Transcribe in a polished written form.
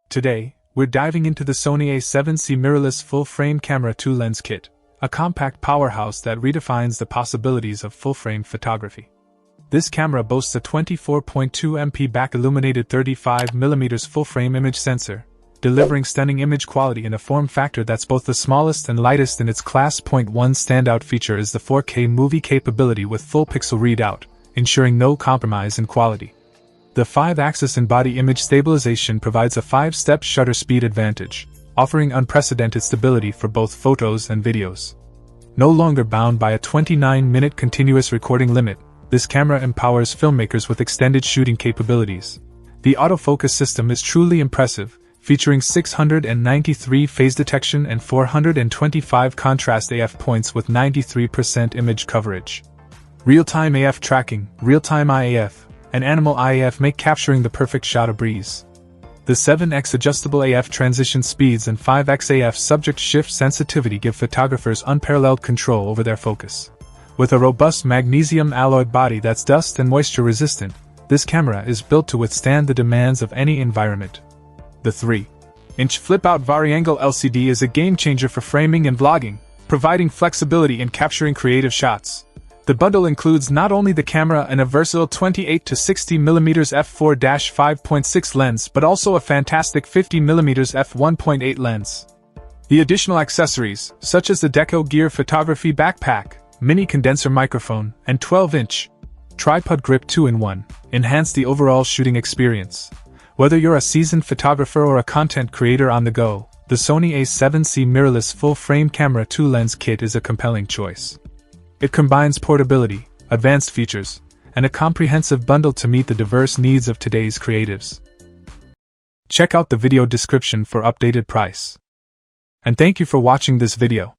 Today, we're diving into the Sony a7C Mirrorless full-frame camera 2-lens kit, a compact powerhouse that redefines the possibilities of full-frame photography. This camera boasts a 24.2 MP back-illuminated 35mm full-frame image sensor, delivering stunning image quality in a form factor that's both the smallest and lightest in its class. One standout feature is the 4K movie capability with full pixel readout, ensuring no compromise in quality. The 5-axis in-body image stabilization provides a 5-step shutter speed advantage, offering unprecedented stability for both photos and videos. No longer bound by a 29-minute continuous recording limit, this camera empowers filmmakers with extended shooting capabilities. The autofocus system is truly impressive, featuring 693 phase detection and 425 contrast AF points with 93% image coverage. Real-time AF tracking, real-time IAF, and animal IAF make capturing the perfect shot a breeze. The 7x adjustable AF transition speeds and 5x AF subject shift sensitivity give photographers unparalleled control over their focus. With a robust magnesium alloy body that's dust and moisture resistant, this camera is built to withstand the demands of any environment. The 3-inch flip-out vari-angle LCD is a game-changer for framing and vlogging, providing flexibility in capturing creative shots. The bundle includes not only the camera and a versatile 28-60mm f4-5.6 lens but also a fantastic 50mm f1.8 lens. The additional accessories, such as the Deco Gear photography backpack, mini condenser microphone, and 12-inch tripod grip 2-in-1, enhance the overall shooting experience. Whether you're a seasoned photographer or a content creator on the go, the Sony a7C Mirrorless full-frame camera 2-lens kit is a compelling choice. It combines portability, advanced features, and a comprehensive bundle to meet the diverse needs of today's creatives. Check out the video description for updated price. And thank you for watching this video.